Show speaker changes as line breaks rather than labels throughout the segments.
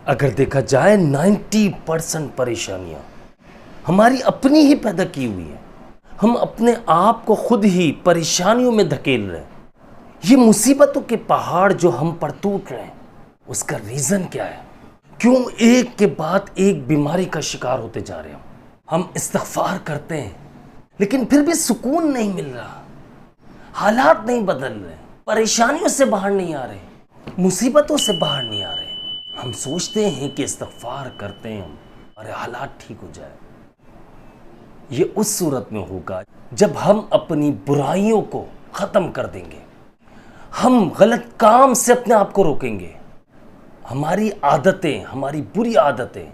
अगर देखा जाए 90% परेशानियां हमारी अपनी ही पैदा की हुई है। हम अपने आप को खुद ही परेशानियों में धकेल रहे हैं। ये मुसीबतों के पहाड़ जो हम पर टूट रहे हैं, उसका रीज़न क्या है? क्यों एक के बाद एक बीमारी का शिकार होते जा रहे हैं? हम इस्तिग़फ़ार करते हैं लेकिन फिर भी सुकून नहीं मिल रहा, हालात नहीं बदल रहे, परेशानियों से बाहर नहीं आ रहे, मुसीबतों से बाहर नहीं आ रहे। हम सोचते हैं कि इस्तिग़फ़ार करते हैं हम, अरे हालात ठीक हो जाए। ये उस सूरत में होगा जब हम अपनी बुराइयों को ख़त्म कर देंगे, हम गलत काम से अपने आप को रोकेंगे। हमारी आदतें, हमारी बुरी आदतें,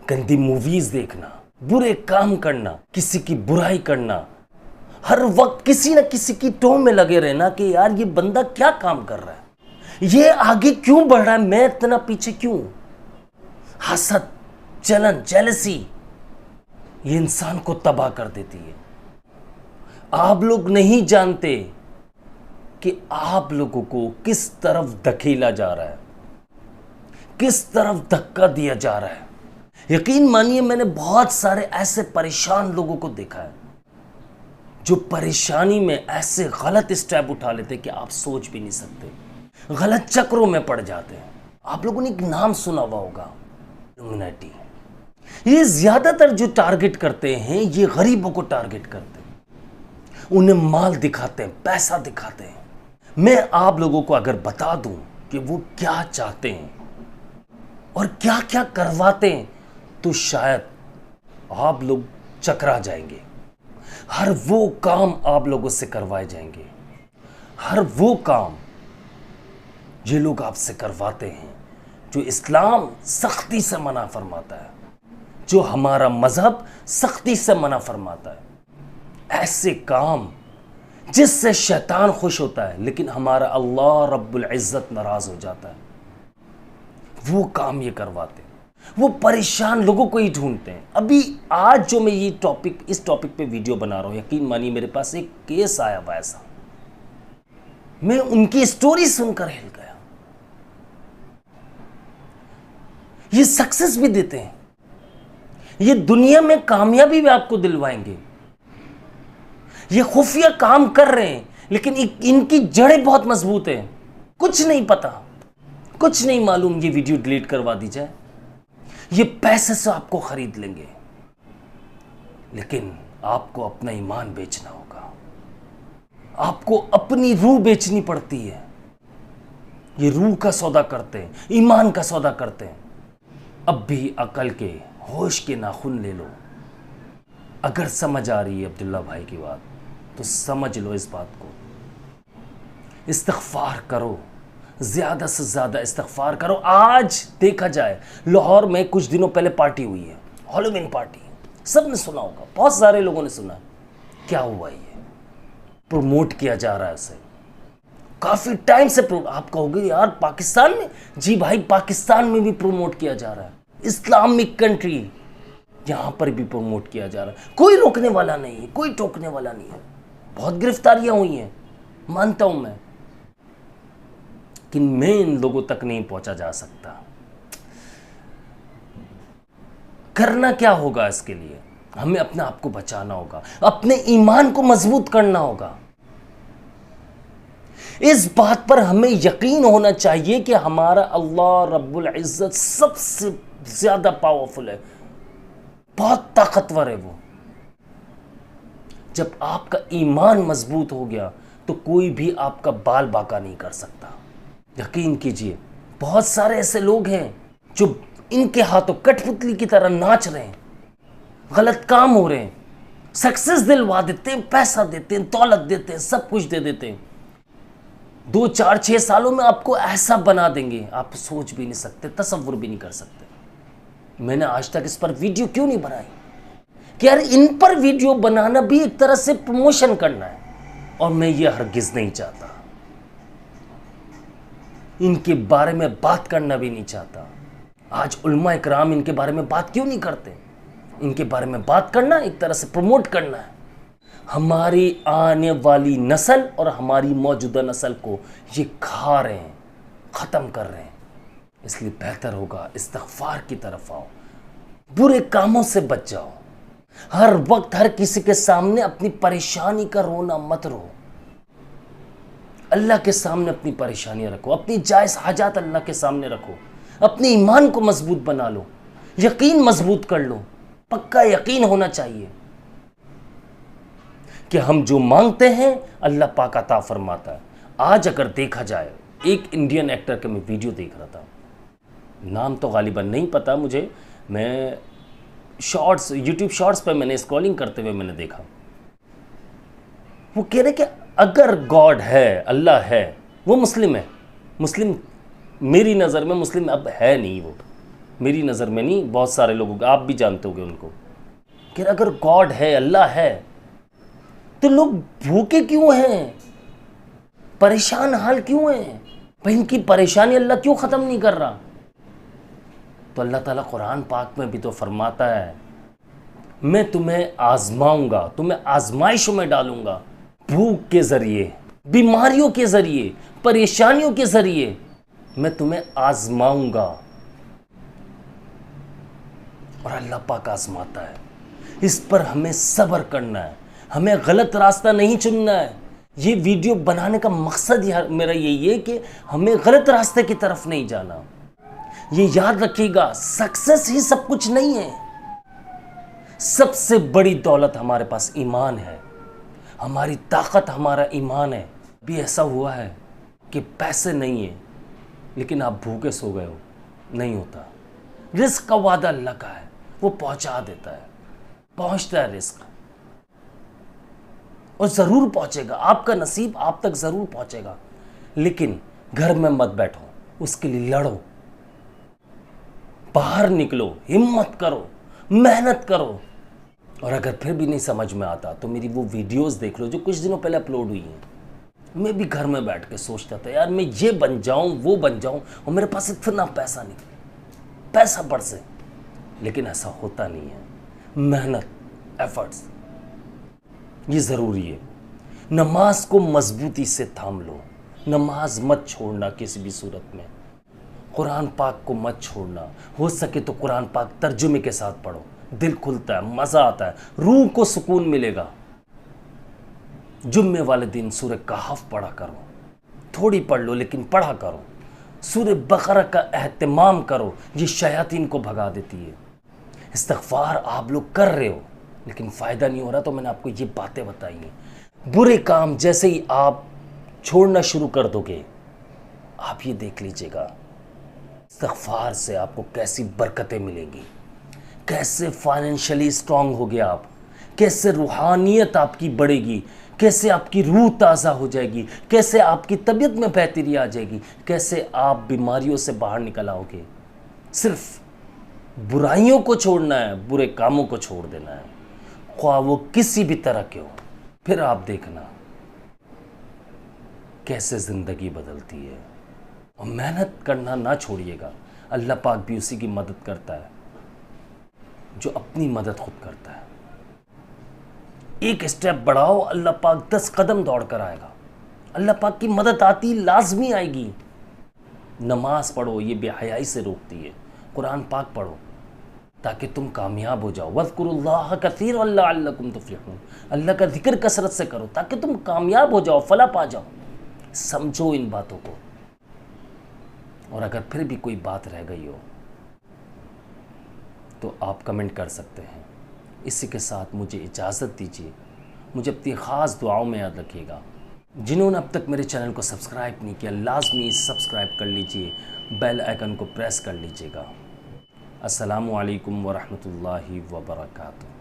गंदी मूवीज़ देखना, बुरे काम करना, किसी की बुराई करना, हर वक्त किसी न किसी की टोह में लगे रहना कि यार ये बंदा क्या काम कर रहा है, ये आगे क्यों बढ़ रहा है, मैं इतना पीछे क्यों। हसद, जलन, जेलसी ये इंसान को तबाह कर देती है। आप लोग नहीं जानते कि आप लोगों को किस तरफ धकेला जा रहा है, किस तरफ धक्का दिया जा रहा है। यकीन मानिए, मैंने बहुत सारे ऐसे परेशान लोगों को देखा है जो परेशानी में ऐसे गलत स्टेप उठा लेते कि आप सोच भी नहीं सकते, गलत चक्रों में पड़ जाते हैं। आप लोगों ने एक नाम सुना हुआ होगा, इल्यूमिनाटी। ये ज्यादातर जो टारगेट करते हैं, ये गरीबों को टारगेट करते हैं, उन्हें माल दिखाते हैं, पैसा दिखाते हैं। मैं आप लोगों को अगर बता दूं कि वो क्या चाहते हैं और क्या क्या करवाते हैं, तो शायद आप लोग चकरा जाएंगे। हर वो काम आप लोगों से करवाए जाएंगे, हर वो काम ये लोग आपसे करवाते हैं जो इस्लाम सख्ती से मना फरमाता है, जो हमारा मजहब सख्ती से मना फरमाता है। ऐसे काम जिससे शैतान खुश होता है लेकिन हमारा अल्लाह रब्बुल इज़्ज़त नाराज हो जाता है, वो काम ये करवाते हैं। वो परेशान लोगों को ही ढूंढते हैं। अभी आज जो मैं इस टॉपिक पे वीडियो बना रहा हूं, यकीन मानिए मेरे पास एक केस आया हुआ ऐसा, मैं उनकी स्टोरी सुनकर हिल गया। ये सक्सेस भी देते हैं, ये दुनिया में कामयाबी भी आपको दिलवाएंगे। ये खुफिया काम कर रहे हैं लेकिन इनकी जड़ें बहुत मजबूत हैं। कुछ नहीं पता, कुछ नहीं मालूम, ये वीडियो डिलीट करवा दी जाए, ये पैसे से आपको खरीद लेंगे, लेकिन आपको अपना ईमान बेचना होगा, आपको अपनी रूह बेचनी पड़ती है। ये रूह का सौदा करते हैं, ईमान का सौदा करते हैं। अब भी अकल के, होश के नाखून ले लो। अगर समझ आ रही है अब्दुल्ला भाई की बात, तो समझ लो इस बात को। इस्तिग़फ़ार करो, ज़्यादा से ज़्यादा इस्तिग़फ़ार करो। आज देखा जाए, लाहौर में कुछ दिनों पहले पार्टी हुई है, हैलोवीन पार्टी, सब ने सुना होगा, बहुत सारे लोगों ने सुना। क्या हुआ? ये प्रमोट किया जा रहा है उसे काफ़ी टाइम से। आप कहोगे यार पाकिस्तान में? जी भाई, पाकिस्तान में भी प्रमोट किया जा रहा है, इस्लामिक कंट्री, यहाँ पर भी प्रमोट किया जा रहा है। कोई रोकने वाला नहीं है, कोई टोकने वाला नहीं है। बहुत गिरफ्तारियां हुई हैं, मानता हूं मैं, कि मैं इन लोगों तक नहीं पहुंचा जा सकता। करना क्या होगा इसके लिए? हमें अपने आप को बचाना होगा, अपने ईमान को मजबूत करना होगा। इस बात पर हमें यकीन होना चाहिए कि हमारा अल्लाह रब्बुल इज़्ज़त सबसे ज्यादा पावरफुल है, बहुत ताकतवर है वो। जब आपका ईमान मजबूत हो गया तो कोई भी आपका बाल बाका नहीं कर सकता। यकीन कीजिए, बहुत सारे ऐसे लोग हैं जो इनके हाथों कठपुतली की तरह नाच रहे हैं, गलत काम हो रहे हैं, सक्सेस दिलवा देते हैं, पैसा देते हैं, दौलत देते हैं, सब कुछ दे देते हैं। 2, 4, 6 सालों में आपको ऐसा बना देंगे, आप सोच भी नहीं सकते, तसव्वुर भी नहीं कर सकते। मैंने आज तक इस पर वीडियो क्यों नहीं बनाई कि यार इन पर वीडियो बनाना भी एक तरह से प्रमोशन करना है, और मैं ये हरगिज नहीं चाहता। इनके बारे में बात करना भी नहीं चाहता। आज उलमा इकराम इनके बारे में बात क्यों नहीं करते? इनके बारे में बात करना एक तरह से प्रमोट करना है। हमारी आने वाली नस्ल और हमारी मौजूदा नस्ल को ये खा रहे हैं, ख़त्म कर रहे हैं। इसलिए बेहतर होगा इस्तिग़फ़ार की तरफ आओ, बुरे कामों से बच जाओ। हर वक्त हर किसी के सामने अपनी परेशानी का रोना मत रो। अल्लाह के सामने अपनी परेशानियां रखो, अपनी जायज़ हाजात अल्लाह के सामने रखो, अपने ईमान को मजबूत बना लो, यकीन मजबूत कर लो। पक्का यकीन होना चाहिए कि हम जो मांगते हैं अल्लाह पाक अता फरमाता है। आज अगर देखा जाए, एक इंडियन एक्टर का मैं वीडियो देख रहा था, नाम तो गालिबन नहीं पता मुझे, मैं शॉर्ट्स, यूट्यूब शॉर्ट्स पर मैंने स्क्रॉलिंग करते हुए मैंने देखा। वो कह रहे कि अगर गॉड है, अल्लाह है, वो मुस्लिम है। मुस्लिम मेरी नज़र में मुस्लिम अब है नहीं, वो मेरी नज़र में नहीं, बहुत सारे लोगों को, आप भी जानते होंगे उनको, कि अगर गॉड है, अल्लाह है, तो लोग भूखे क्यों हैं, परेशान हाल क्यों हैं भाई? इनकी परेशानी अल्लाह क्यों ख़त्म नहीं कर रहा? तो अल्लाह ताला कुरान पाक में भी तो फरमाता है, मैं तुम्हें आजमाऊंगा, तुम्हें आजमाइशों में डालूंगा, भूख के ज़रिए, बीमारियों के ज़रिए, परेशानियों के ज़रिए मैं तुम्हें आजमाऊंगा। और अल्लाह पाक आजमाता है, इस पर हमें सब्र करना है, हमें गलत रास्ता नहीं चुनना है। ये वीडियो बनाने का मकसद मेरा यही है कि हमें गलत रास्ते की तरफ नहीं जाना। ये याद रखिएगा, सक्सेस ही सब कुछ नहीं है। सबसे बड़ी दौलत हमारे पास ईमान है, हमारी ताकत हमारा ईमान है। भी ऐसा हुआ है कि पैसे नहीं है लेकिन आप भूखे सो गए हो, नहीं होता। रिस्क का वादा अल्लाह का है, वो पहुंचा देता है, पहुंचता है रिस्क, और ज़रूर पहुंचेगा, आपका नसीब आप तक ज़रूर पहुंचेगा। लेकिन घर में मत बैठो, उसके लिए लड़ो, बाहर निकलो, हिम्मत करो, मेहनत करो। और अगर फिर भी नहीं समझ में आता तो मेरी वो वीडियोस देख लो जो कुछ दिनों पहले अपलोड हुई हैं। मैं भी घर में बैठ के सोचता था, यार मैं ये बन जाऊं, वो बन जाऊं, और मेरे पास इतना पैसा नहीं, पैसा बरसे, लेकिन ऐसा होता नहीं है। मेहनत, एफर्ट्स, ये ज़रूरी है। नमाज को मजबूती से थाम लो, नमाज मत छोड़ना किसी भी सूरत में। कुरान पाक को मत छोड़ना, हो सके तो कुरान पाक तर्जुमे के साथ पढ़ो, दिल खुलता है, मज़ा आता है, रूह को सुकून मिलेगा। जुम्मे वाले दिन सूरह कहफ पढ़ा करो, थोड़ी पढ़ लो लेकिन पढ़ा करो। सूरह बकरा का एहतमाम करो, ये शयातीन को भगा देती है। इस्तिग़फ़ार आप लोग कर रहे हो लेकिन फ़ायदा नहीं हो रहा, तो मैंने आपको ये बातें बताई हैं। बुरे काम जैसे ही आप छोड़ना शुरू कर दोगे, आप ये देख लीजिएगा इस्तिग़फ़ार से आपको कैसी बरकतें मिलेंगी, कैसे फाइनेंशियली स्ट्रांग हो गया आप, कैसे रूहानियत आपकी बढ़ेगी, कैसे आपकी रूह ताज़ा हो जाएगी, कैसे आपकी तबीयत में बेहतरी आ जाएगी, कैसे आप बीमारियों से बाहर निकल आओगे। सिर्फ बुराइयों को छोड़ना है, बुरे कामों को छोड़ देना है, ख्वाह वो किसी भी तरह के हो। फिर आप देखना कैसे ज़िंदगी बदलती है। और मेहनत करना ना छोड़िएगा, अल्लाह पाक भी उसी की मदद करता है जो अपनी मदद खुद करता है। एक स्टेप बढ़ाओ, अल्लाह पाक 10 कदम दौड़ कर आएगा। अल्लाह पाक की मदद आती लाजमी आएगी। नमाज पढ़ो, ये बेहयाई से रोकती है। कुरान पाक पढ़ो ताकि तुम कामयाब हो जाओ। वज़्कुरुल्लाह कसीरन लअल्लकुम तुफ़्लिहून, अल्लाह का जिक्र कसरत से करो ताकि तुम कामयाब हो जाओ, फला पा जाओ। समझो इन बातों को। और अगर फिर भी कोई बात रह गई हो तो आप कमेंट कर सकते हैं। इसी के साथ मुझे इजाज़त दीजिए। मुझे अपनी ख़ास दुआओं में याद रखिएगा। जिन्होंने अब तक मेरे चैनल को सब्सक्राइब नहीं किया, लाजमी सब्सक्राइब कर लीजिए, बेल आइकन को प्रेस कर लीजिएगा। अस्सलामु अलैकुम वरहमतुल्लाहि वबरकातुहू।